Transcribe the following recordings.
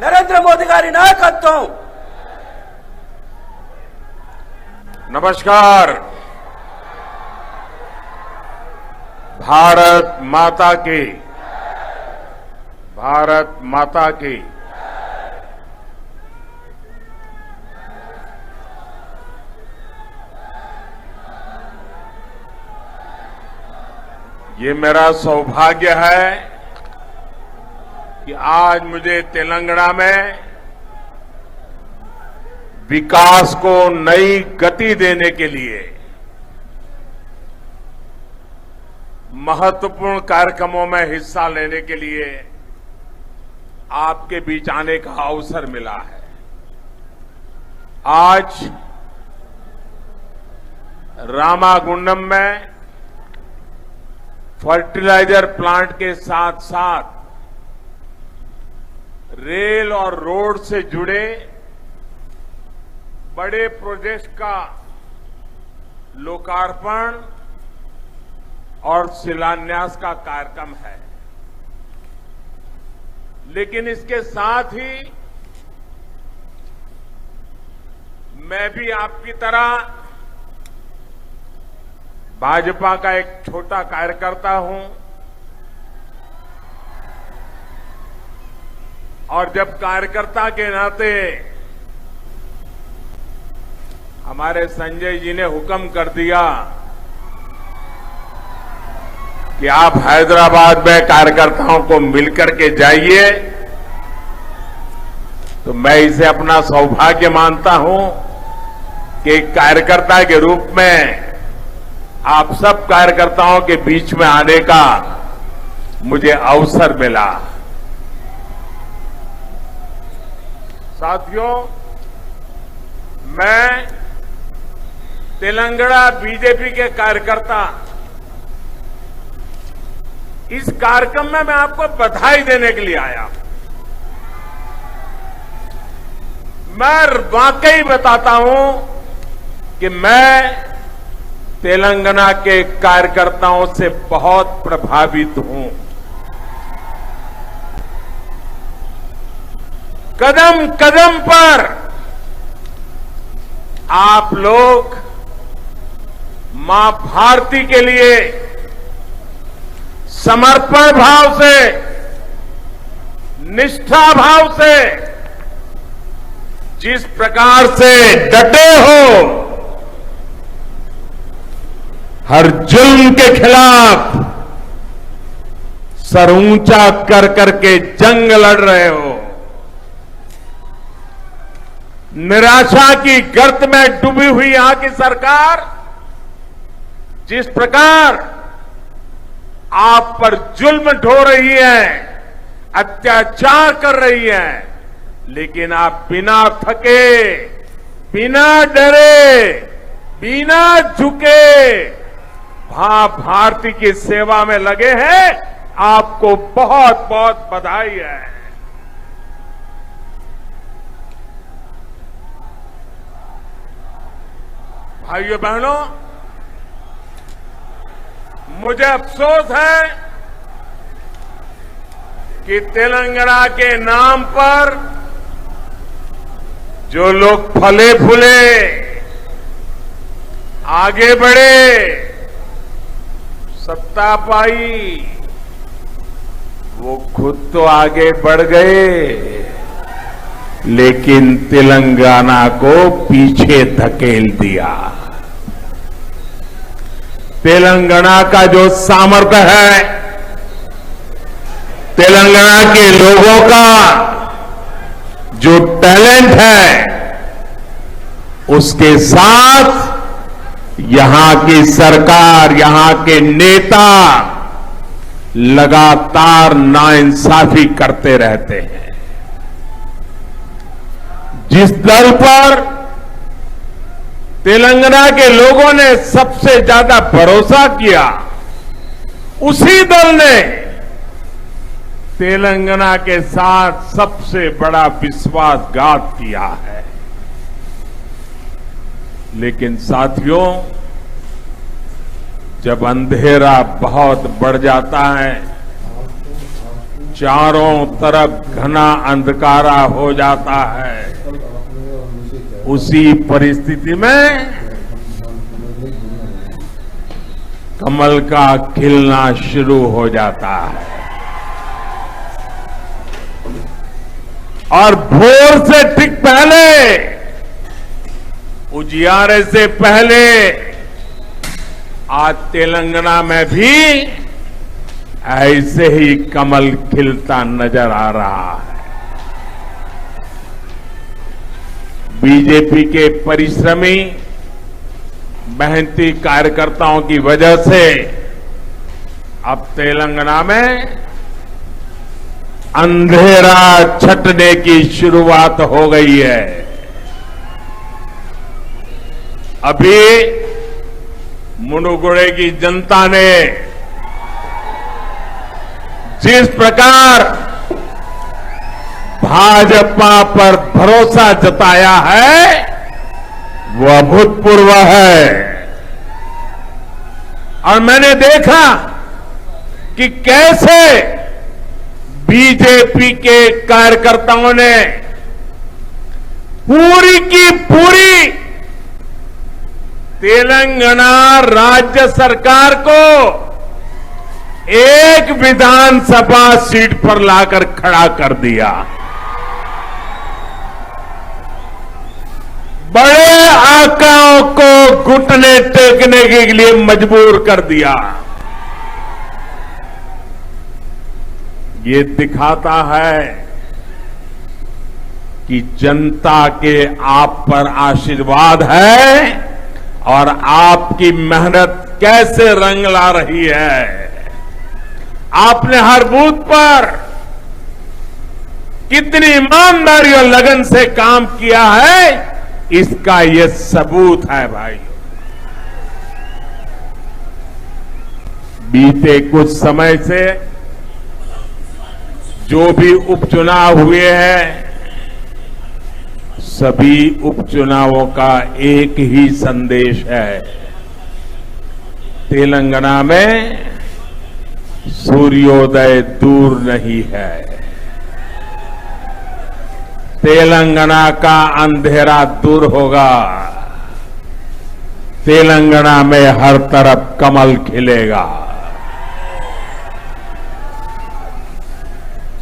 నరేంద్ర మోదీ గారి నాయకత్వం. नमस्कार. भारत माता की, भारत माता की. ये मेरा सौभाग्य है कि आज मुझे तेलंगाना में विकास को नई गति देने के लिए महत्वपूर्ण कार्यक्रमों में हिस्सा लेने के लिए आपके बीच आने का अवसर मिला है. आज रामागुंडम में फर्टिलाइजर प्लांट के साथ साथ रेल और रोड से जुड़े बड़े प्रोजेक्ट का लोकार्पण और शिलान्यास का कार्यक्रम है. लेकिन इसके साथ ही मैं भी आपकी तरह भाजपा का एक छोटा कार्यकर्ता हूं और जब कार्यकर्ता के नाते हमारे संजय जी ने हुक्म कर दिया कि आप हैदराबाद में कार्यकर्ताओं को मिलकर के जाइए, तो मैं इसे अपना सौभाग्य मानता हूं कि एक कार्यकर्ता के रूप में आप सब कार्यकर्ताओं के बीच में आने का मुझे अवसर मिला. साथियों, मैं तेलंगाना बीजेपी के कार्यकर्ता इस कार्यक्रम में मैं आपको बधाई देने के लिए आया. मैं वाकई बताता हूं कि मैं तेलंगाना के कार्यकर्ताओं से बहुत प्रभावित हूं. कदम कदम पर आप लोग मां भारती के लिए समर्पण भाव से, निष्ठा भाव से जिस प्रकार से डटे हो, हर जुल्म के खिलाफ सर ऊंचा कर करके जंग लड़ रहे हो, निराशा की गर्त में डूबी हुई यहां की सरकार जिस प्रकार आप पर जुल्म ढो रही है, अत्याचार कर रही है, लेकिन आप बिना थके, बिना डरे, बिना झुके मां भारती की सेवा में लगे हैं. आपको बहुत बहुत बधाई है. भाइयों बहनों, मुझे अफसोस है कि तेलंगाना के नाम पर जो लोग फले फूले आगे बढ़े, सत्ता पाई, वो खुद तो आगे बढ़ गए लेकिन तेलंगाना को पीछे धकेल दिया. तेलंगाना का जो सामर्थ्य है, तेलंगाना के लोगों का जो टैलेंट है, उसके साथ यहां की सरकार, यहां के नेता लगातार नाइंसाफी करते रहते हैं. जिस दल पर तेलंगाना के लोगों ने सबसे ज्यादा भरोसा किया, उसी दल ने तेलंगाना के साथ सबसे बड़ा विश्वासघात किया है. लेकिन साथियों, जब अंधेरा बहुत बढ़ जाता है, चारों तरफ घना अंधकारा हो जाता है, उसी परिस्थिति में कमल का खिलना शुरू हो जाता है। और भोर से ठीक पहले, उजियारे से पहले आज तेलंगाना में भी ऐसे ही कमल खिलता नजर आ रहा है। बीजेपी के परिश्रमी मेहनती कार्यकर्ताओं की वजह से अब तेलंगाना में अंधेरा छटने की शुरुआत हो गई है। अभी मुनुगुड़े की जनता ने जिस प्रकार भाजपा पर भरोसा जताया है वो अभूतपूर्व है। और मैंने देखा कि कैसे बीजेपी के कार्यकर्ताओं ने पूरी की पूरी तेलंगाना राज्य सरकार को एक विधानसभा सीट पर लाकर खड़ा कर दिया। बड़े आकाओं को घुटने टेकने के लिए मजबूर कर दिया। ये दिखाता है कि जनता के आप पर आशीर्वाद है और आपकी मेहनत कैसे रंग ला रही है। आपने हर बूथ पर कितनी ईमानदारी और लगन से काम किया है, इसका ये सबूत है भाई। बीते कुछ समय से जो भी उपचुनाव हुए हैं, सभी उपचुनावों का एक ही संदेश है। तेलंगाना में सूर्योदय दूर नहीं है। तेलंगाना का अंधेरा दूर होगा। तेलंगाना में हर तरफ कमल खिलेगा।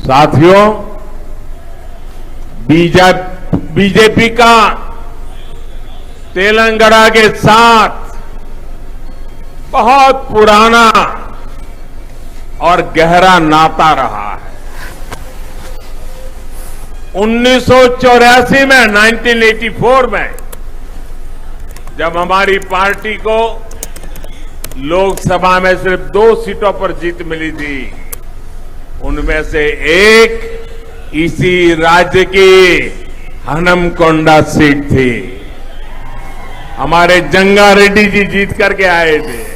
साथियों, बीजेपी का तेलंगाना के साथ बहुत पुराना और गहरा नाता रहा है। 1984 में 1984 में जब हमारी पार्टी को लोकसभा में सिर्फ 2 सीटों पर जीत मिली थी, उनमें से एक इसी राज्य की हनमकोंडा सीट थी। हमारे जंगा रेड्डी जी जीत करके आए थे।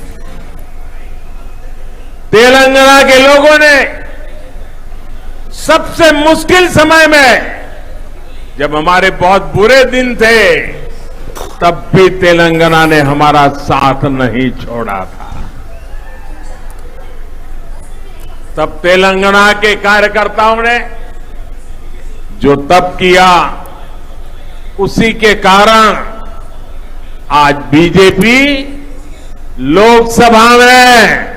तेलंगाना के लोगों ने सबसे मुश्किल समय में, जब हमारे बहुत बुरे दिन थे, तब भी तेलंगाना ने हमारा साथ नहीं छोड़ा था। तब तेलंगाना के कार्यकर्ताओं ने जो तब किया, उसी के कारण आज बीजेपी लोकसभा में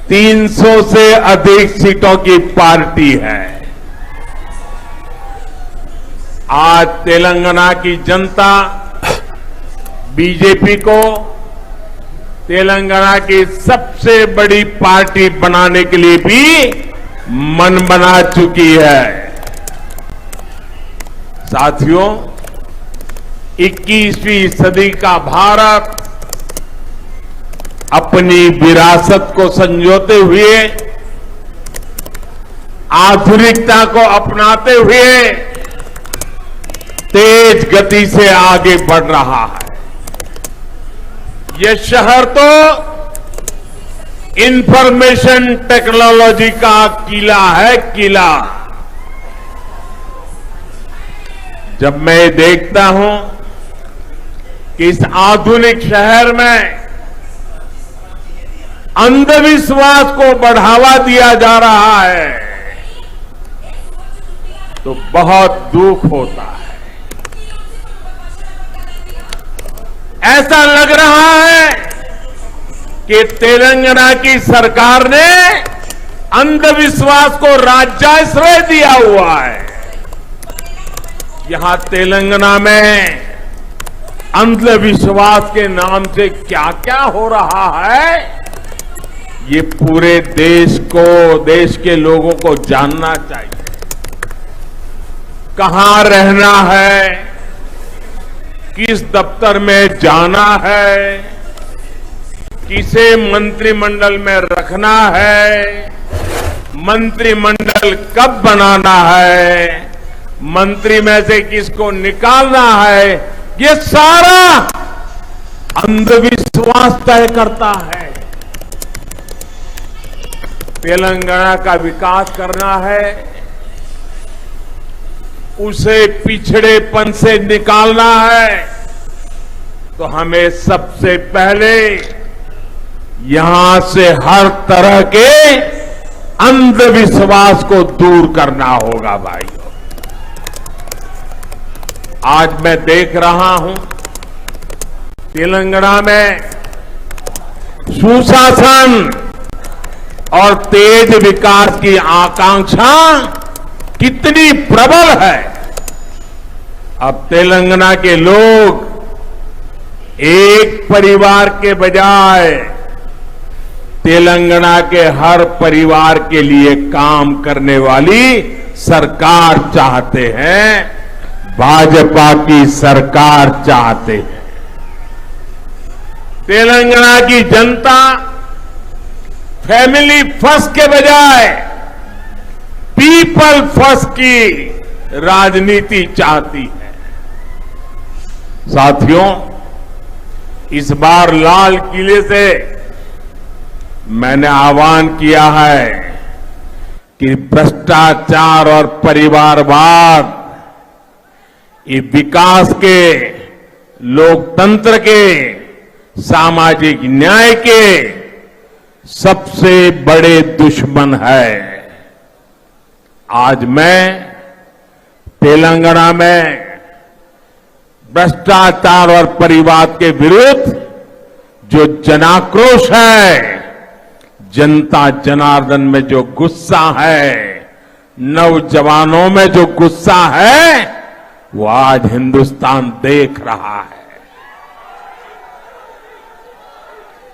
300 से अधिक सीटों की पार्टी है। आज तेलंगाना की जनता बीजेपी को तेलंगाना की सबसे बड़ी पार्टी बनाने के लिए भी मन बना चुकी है। साथियों, 21वीं सदी का भारत अपनी विरासत को संजोते हुए, आधुनिकता को अपनाते हुए तेज गति से आगे बढ़ रहा है। यह शहर तो इंफॉर्मेशन टेक्नोलॉजी का किला है, किला। जब मैं देखता हूं कि इस आधुनिक शहर में अंधविश्वास को बढ़ावा दिया जा रहा है, तो बहुत दुख होता है। ऐसा लग रहा है कि तेलंगाना की सरकार ने अंधविश्वास को राज्याश्रय दिया हुआ है। यहां तेलंगाना में अंधविश्वास के नाम से क्या क्या हो रहा है, ये पूरे देश को, देश के लोगों को जानना चाहिए। कहां रहना है, किस दफ्तर में जाना है, किसे मंत्रिमंडल में रखना है, मंत्रिमंडल कब बनाना है, मंत्री में से किसको निकालना है, ये सारा अंधविश्वास तय करता है। तेलंगाना का विकास करना है, उसे पिछड़ेपन से निकालना है, तो हमें सबसे पहले यहां से हर तरह के अंधविश्वास को दूर करना होगा भाइयों। आज मैं देख रहा हूं तेलंगाना में सुशासन और तेज विकास की आकांक्षा कितनी प्रबल है। अब तेलंगाना के लोग एक परिवार के बजाय तेलंगाना के हर परिवार के लिए काम करने वाली सरकार चाहते हैं, भाजपा की सरकार चाहते हैं। तेलंगाना की जनता फैमिली फर्स्ट के बजाय पीपल फर्स्ट की राजनीति चाहती है। साथियों, इस बार लाल किले से मैंने आह्वान किया है कि भ्रष्टाचार और परिवारवाद, ये विकास के, लोकतंत्र के, सामाजिक न्याय के सबसे बड़े दुश्मन है। आज मैं तेलंगाना में भ्रष्टाचार और परिवाद के विरुद्ध जो जनाक्रोश है, जनता जनार्दन में जो गुस्सा है, नौजवानों में जो गुस्सा है, वो आज हिंदुस्तान देख रहा है।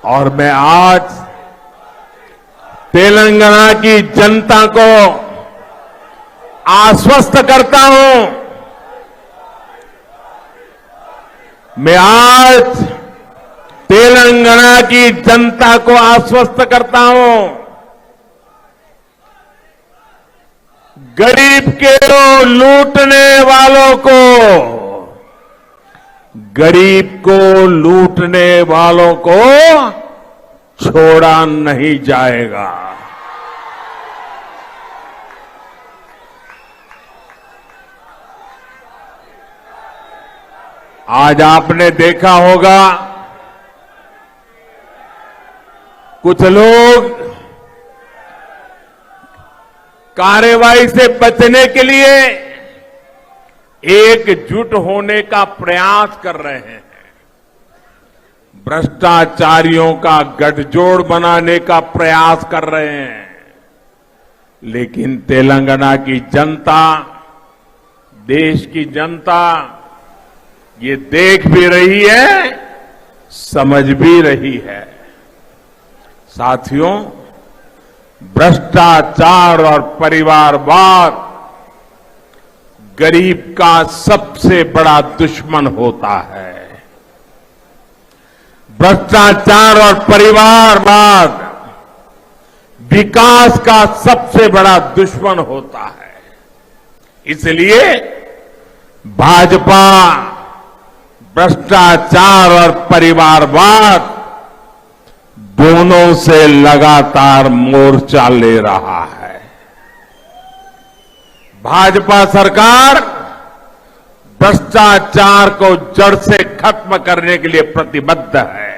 और मैं आज तेलंगाना की जनता को आश्वस्त करता हूं, मैं आज तेलंगाना की जनता को आश्वस्त करता हूं, गरीब के लूटने वालों को, गरीब को लूटने वालों को छोड़ा नहीं जाएगा। आज आपने देखा होगा कुछ लोग कार्रवाई से बचने के लिए एकजुट होने का प्रयास कर रहे हैं, भ्रष्टाचारियों का गठजोड़ बनाने का प्रयास कर रहे हैं। लेकिन तेलंगाना की जनता, देश की जनता ये देख भी रही है, समझ भी रही है। साथियों, भ्रष्टाचार और परिवारवाद गरीब का सबसे बड़ा दुश्मन होता है। भ्रष्टाचार और परिवारवाद विकास का सबसे बड़ा दुश्मन होता है। इसलिए भाजपा भ्रष्टाचार और परिवारवाद दोनों से लगातार मोर्चा ले रहा है। भाजपा सरकार भ्रष्टाचार को जड़ से खत्म करने के लिए प्रतिबद्ध है।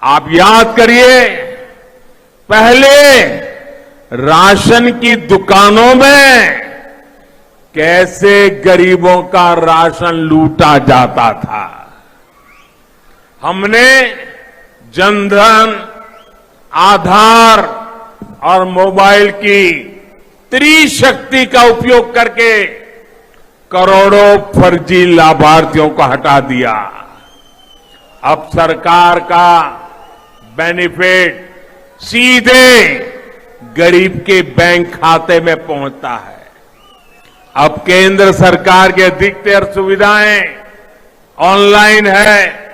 आप याद करिए, पहले राशन की दुकानों में कैसे गरीबों का राशन लूटा जाता था। हमने जनधन, आधार और मोबाइल की त्रिशक्ति का उपयोग करके करोड़ों फर्जी लाभार्थियों को हटा दिया। अब सरकार का बेनिफिट सीधे गरीब के बैंक खाते में पहुंचता है। अब केंद्र सरकार की अधिकतर सुविधाएं ऑनलाइन है।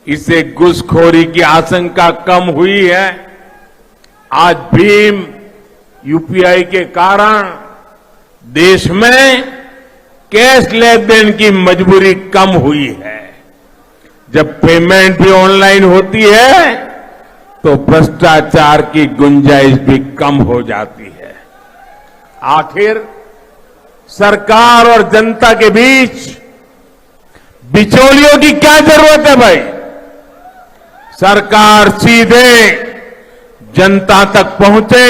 इससे घुसखोरी की आशंका कम हुई है। आज भीम यूपीआई के कारण देश में कैश लेन देन की मजबूरी कम हुई है। जब पेमेंट भी ऑनलाइन होती है तो भ्रष्टाचार की गुंजाइश भी कम हो जाती है। आखिर सरकार और जनता के बीच बिचौलियों की क्या जरूरत है भाई? सरकार सीधे जनता तक पहुंचे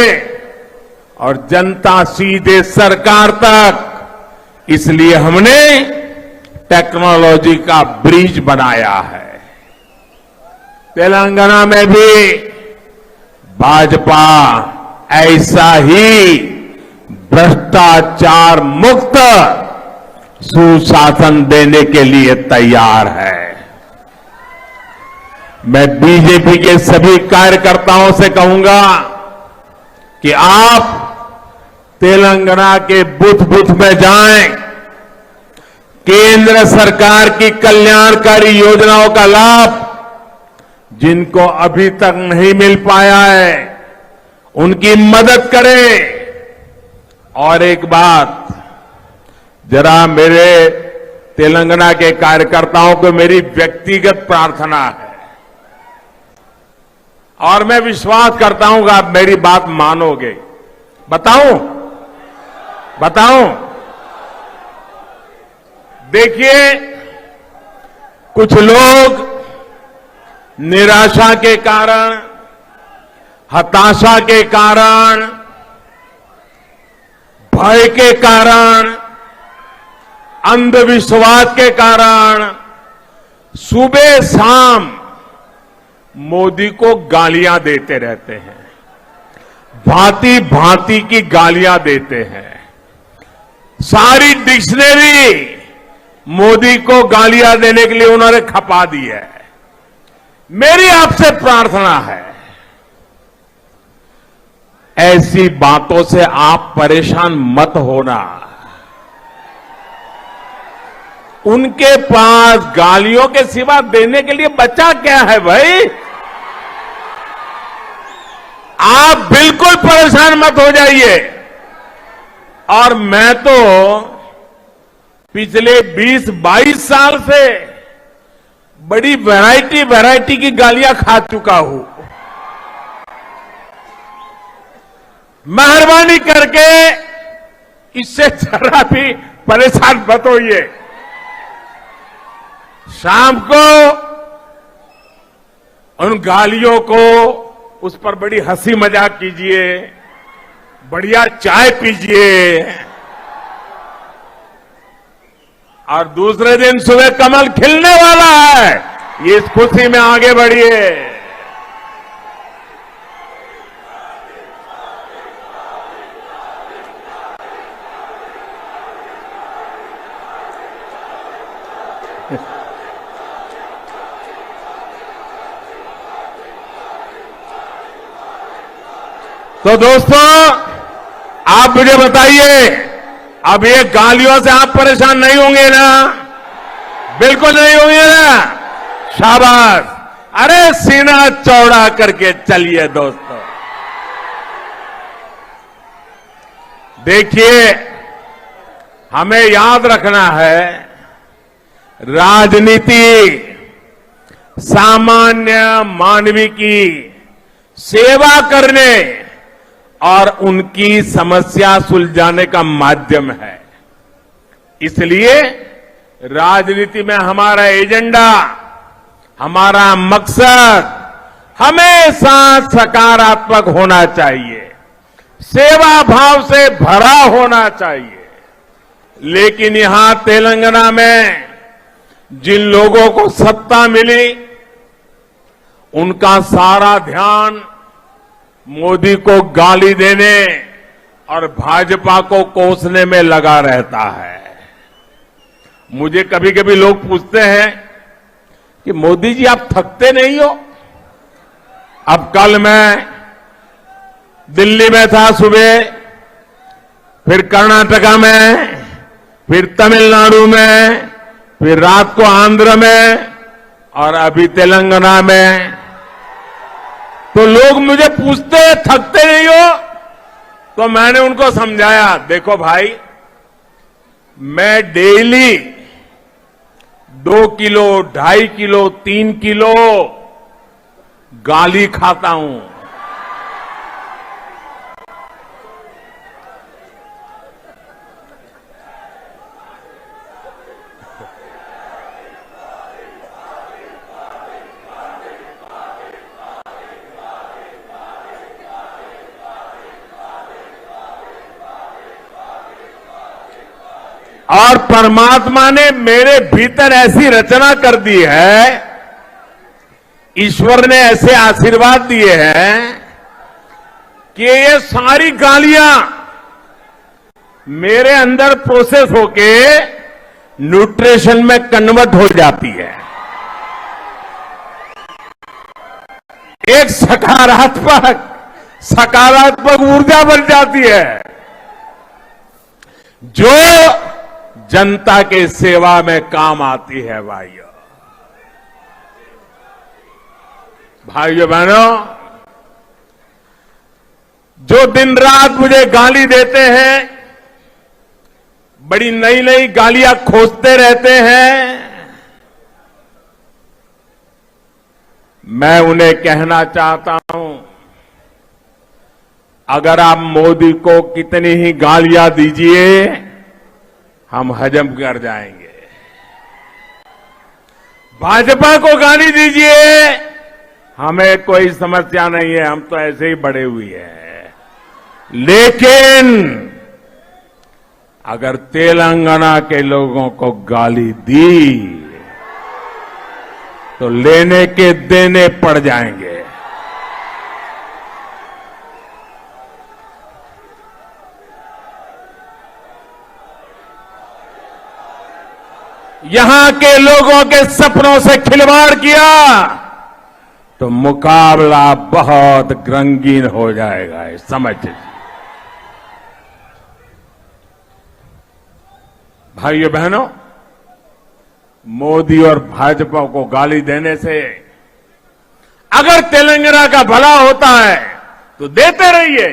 और जनता सीधे सरकार तक। इसलिए हमने टेक्नोलॉजी का ब्रिज बनाया है। तेलंगाना में भी भाजपा ऐसा ही भ्रष्टाचार मुक्त सुशासन देने के लिए तैयार है। मैं बीजेपी के सभी कार्यकर्ताओं से कहूंगा कि आप तेलंगाना के बूथ बूथ में जाएं, केंद्र सरकार की कल्याणकारी योजनाओं का लाभ जिनको अभी तक नहीं मिल पाया है उनकी मदद करें। और एक बात, जरा मेरे तेलंगाना के कार्यकर्ताओं को मेरी व्यक्तिगत प्रार्थना है और मैं विश्वास करता हूं कि आप मेरी बात मानोगे। बताऊं? देखिए, कुछ लोग निराशा के कारण, हताशा के कारण, भय के कारण, अंधविश्वास के कारण सुबह शाम मोदी को गालियां देते रहते हैं। भांति भांति की गालियां देते हैं। सारी डिक्शनरी मोदी को गालियां देने के लिए उन्होंने खपा दी है। मेरी आपसे प्रार्थना है, ऐसी बातों से आप परेशान मत होना। उनके पास गालियों के सिवा देने के लिए बचा क्या है भाई? आप बिल्कुल परेशान मत हो जाइए। और मैं तो पिछले 20-22 साल से बड़ी वैरायटी की गालियां खा चुका हूं। मेहरबानी करके इससे जरा भी परेशान मत होइए। शाम को उन गालियों को, उस पर बड़ी हंसी मजाक कीजिए, बढ़िया चाय पीजिए और दूसरे दिन सुबह कमल खिलने वाला है, ये इस खुशी में आगे बढ़िए। तो दोस्तों, आप मुझे बताइए, अब ये गालियों से आप परेशान नहीं होंगे ना? बिल्कुल नहीं होंगे ना? शाबाश। अरे सीना चौड़ा करके चलिए दोस्तों। देखिए, हमें याद रखना है, राजनीति सामान्य मानवी की सेवा करने और उनकी समस्या सुलझाने का माध्यम है। इसलिए राजनीति में हमारा एजेंडा, हमारा मकसद हमेशा सकारात्मक होना चाहिए, सेवा भाव से भरा होना चाहिए। लेकिन यहां तेलंगाना में जिन लोगों को सत्ता मिली, उनका सारा ध्यान मोदी को गाली देने और भाजपा को कोसने में लगा रहता है। मुझे कभी कभी लोग पूछते हैं कि मोदी जी आप थकते नहीं हो? अब कल मैं दिल्ली में था सुबह, फिर कर्नाटका में, फिर तमिलनाडु में, फिर रात को आंध्र में और अभी तेलंगाना में। तो लोग मुझे पूछते हैं थकते नहीं हो? तो मैंने उनको समझाया, देखो भाई, मैं डेली 2 किलो, 2.5 किलो, 3 किलो गाली खाता हूं। और परमात्मा ने मेरे भीतर ऐसी रचना कर दी है, ईश्वर ने ऐसे आशीर्वाद दिए हैं कि ये सारी गालियां मेरे अंदर प्रोसेस होके न्यूट्रिशन में कन्वर्ट हो जाती है। एक सकारात्मक ऊर्जा बन जाती है जो जनता के सेवा में काम आती है। भाइयों बहनों, जो दिन रात मुझे गाली देते हैं, बड़ी नई नई गालियां खोजते रहते हैं, मैं उन्हें कहना चाहता हूं, अगर आप मोदी को कितनी ही गालियां दीजिए, हम हजम कर जाएंगे। भाजपा को गाली दीजिए, हमें कोई समस्या नहीं है, हम तो ऐसे ही बड़े हुए हैं। लेकिन अगर तेलंगाना के लोगों को गाली दी तो लेने के देने पड़ जाएंगे। यहां के लोगों के सपनों से खिलवाड़ किया तो मुकाबला बहुत रंगीन हो जाएगा, समझ लीजिए। भाइयों बहनों, मोदी और भाजपा को गाली देने से अगर तेलंगाना का भला होता है तो देते रहिए,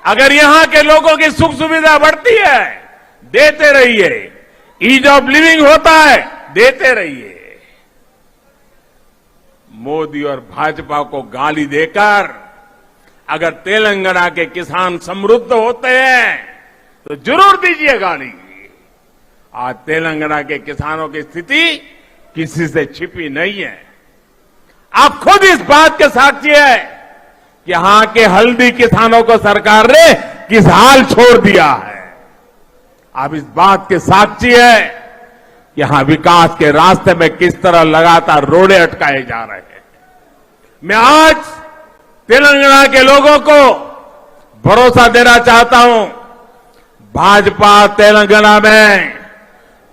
अगर यहां के लोगों की सुख सुविधा बढ़ती है देते रहिए, ईज ऑफ लिविंग होता है देते रहिए। मोदी और भाजपा को गाली देकर अगर तेलंगाना के किसान समृद्ध होते हैं तो जरूर दीजिए गाली। आज तेलंगाना के किसानों की स्थिति किसी से छिपी नहीं है। आप खुद इस बात के साक्षी है कि यहां के हल्दी किसानों को सरकार ने किस हाल छोड़ दिया है। आप इस बात के साक्षी है कि यहां विकास के रास्ते में किस तरह लगातार रोड़े अटकाए जा रहे हैं। मैं आज तेलंगाना के लोगों को भरोसा देना चाहता हूं, भाजपा तेलंगाना में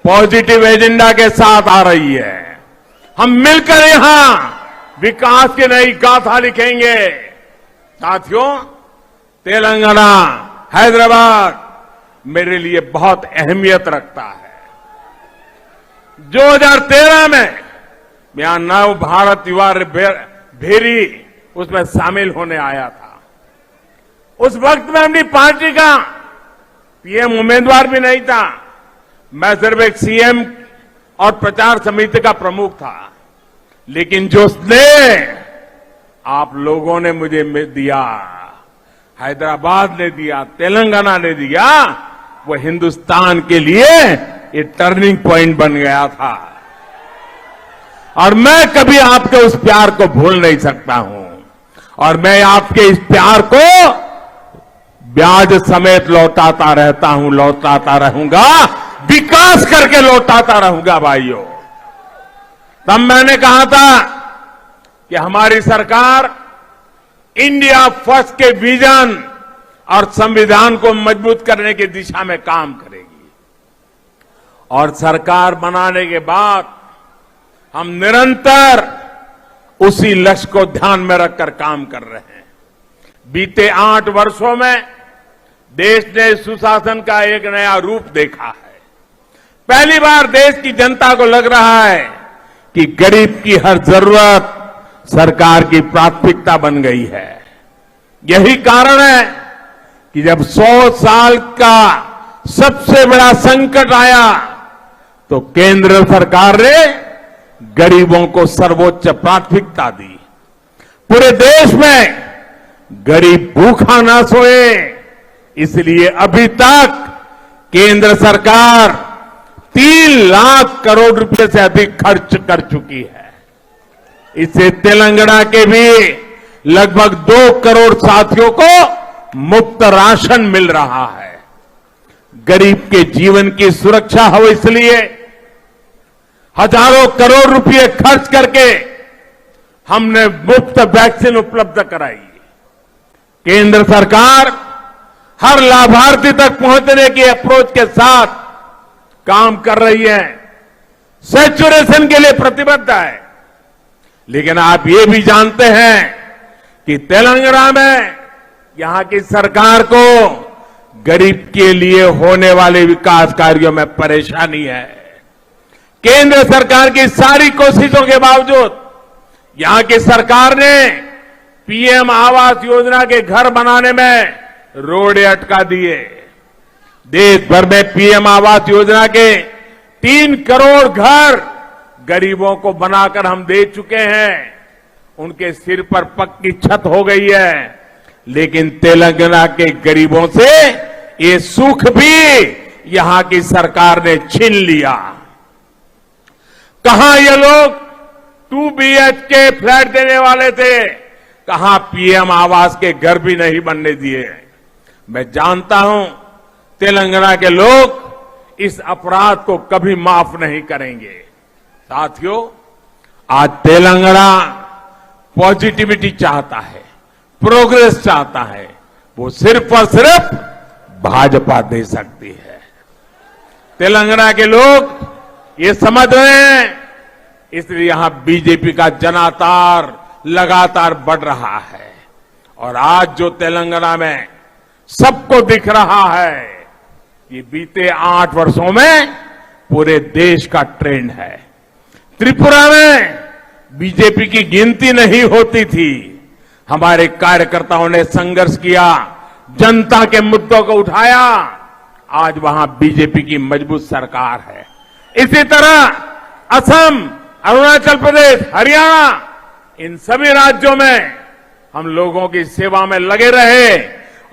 पॉजिटिव एजेंडा के साथ आ रही है। हम मिलकर यहां विकास की नई गाथा लिखेंगे। साथियों, तेलंगाना, हैदराबाद मेरे लिए बहुत अहमियत रखता है। 2013 में मैं नव भारत युवा भेरी उसमें शामिल होने आया था। उस वक्त में अपनी पार्टी का पीएम उम्मीदवार भी नहीं था, मैं सिर्फ एक सीएम और प्रचार समिति का प्रमुख था। लेकिन जो स्नेह आप लोगों ने मुझे दिया, हैदराबाद ने दिया, तेलंगाना ने दिया, वो हिंदुस्तान के लिए ये टर्निंग पॉइंट बन गया था। और मैं कभी आपके उस प्यार को भूल नहीं सकता हूं, और मैं आपके इस प्यार को ब्याज समेत लौटाता रहता हूं, लौटाता रहूंगा, विकास करके लौटाता रहूंगा भाइयों। तब मैंने कहा था कि हमारी सरकार इंडिया फर्स्ट के विजन और संविधान को मजबूत करने की दिशा में काम करेगी। और सरकार बनाने के बाद हम निरंतर उसी लक्ष्य को ध्यान में रखकर काम कर रहे हैं। बीते 8 वर्षों में देश ने सुशासन का एक नया रूप देखा है। पहली बार देश की जनता को लग रहा है कि गरीब की हर जरूरत सरकार की प्राथमिकता बन गई है। यही कारण है कि जब 100 साल का सबसे बड़ा संकट आया तो केंद्र सरकार ने गरीबों को सर्वोच्च प्राथमिकता दी। पूरे देश में गरीब भूखा ना सोए, इसलिए अभी तक केंद्र सरकार 3 लाख करोड़ रुपए से अधिक खर्च कर चुकी है। इससे तेलंगाना के भी लगभग 2 करोड़ साथियों को मुफ्त राशन मिल रहा है। गरीब के जीवन की सुरक्षा हो इसलिए हजारों करोड़ रुपए खर्च करके हमने मुफ्त वैक्सीन उपलब्ध कराई। केंद्र सरकार हर लाभार्थी तक पहुंचने की अप्रोच के साथ काम कर रही है, सैचुरेशन के लिए प्रतिबद्ध है। लेकिन आप ये भी जानते हैं कि तेलंगाना में यहां की सरकार को गरीब के लिए होने वाले विकास कार्यों में परेशानी है। केंद्र सरकार की सारी कोशिशों के बावजूद यहां की सरकार ने पीएम आवास योजना के घर बनाने में रोड़े अटका दिए। देश भर में पीएम आवास योजना के 3 करोड़ घर गरीबों को बनाकर हम दे चुके हैं। उनके सिर पर पक्की छत हो गई है, लेकिन तेलंगाना के गरीबों से ये सुख भी यहां की सरकार ने छीन लिया। कहां ये लोग 2 BHK फ्लैट देने वाले थे, कहां पीएम आवास के घर भी नहीं बनने दिए। मैं जानता हूं तेलंगाना के लोग इस अपराध को कभी माफ नहीं करेंगे। साथियों, आज तेलंगाना पॉजिटिविटी चाहता है, प्रोग्रेस चाहता है, वो सिर्फ और सिर्फ भाजपा दे सकती है। तेलंगाना के लोग ये समझ रहे हैं, इसलिए यहां बीजेपी का जनाधार लगातार बढ़ रहा है। और आज जो तेलंगाना में सबको दिख रहा है, ये बीते 8 वर्षों में पूरे देश का ट्रेंड है। त्रिपुरा में बीजेपी की गिनती नहीं होती थी। हमारे कार्यकर्ताओं ने संघर्ष किया, जनता के मुद्दों को उठाया, आज वहां बीजेपी की मजबूत सरकार है। इसी तरह असम, अरुणाचल प्रदेश, हरियाणा, इन सभी राज्यों में हम लोगों की सेवा में लगे रहे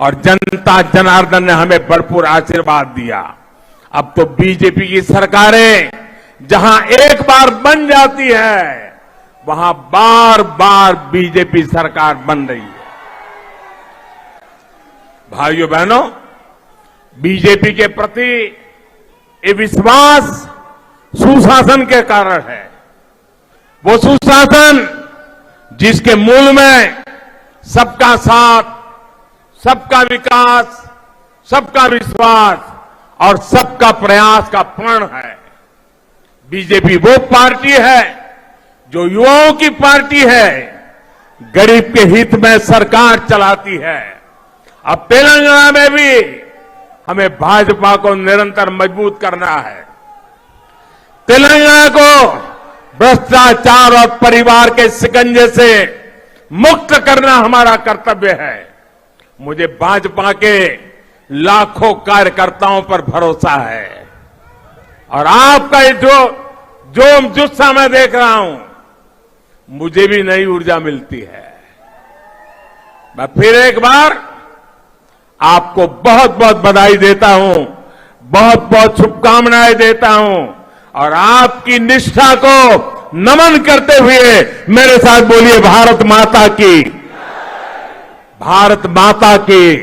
और जनता जनार्दन ने हमें भरपूर आशीर्वाद दिया। अब तो बीजेपी की सरकारें जहां एक बार बन जाती है, वहां बार बार बीजेपी सरकार बन रही है। भाइयों बहनों, बीजेपी के प्रति ये विश्वास सुशासन के कारण है। वो सुशासन जिसके मूल में सबका साथ, सबका विकास, सबका विश्वास और सबका प्रयास का प्रण है। बीजेपी वो पार्टी है जो युवाओं की पार्टी है, गरीब के हित में सरकार चलाती है। अब तेलंगाना में भी हमें भाजपा को निरंतर मजबूत करना है। तेलंगाना को भ्रष्टाचार और परिवार के शिकंजे से मुक्त करना हमारा कर्तव्य है। मुझे भाजपा के लाखों कार्यकर्ताओं पर भरोसा है और आपका ये जो जुस्सा मैं देख रहा हूं, मुझे भी नई ऊर्जा मिलती है। मैं फिर एक बार आपको बहुत बहुत बधाई देता हूं, बहुत बहुत शुभकामनाएं देता हूं और आपकी निष्ठा को नमन करते हुए मेरे साथ बोलिए, भारत माता की, भारत माता की।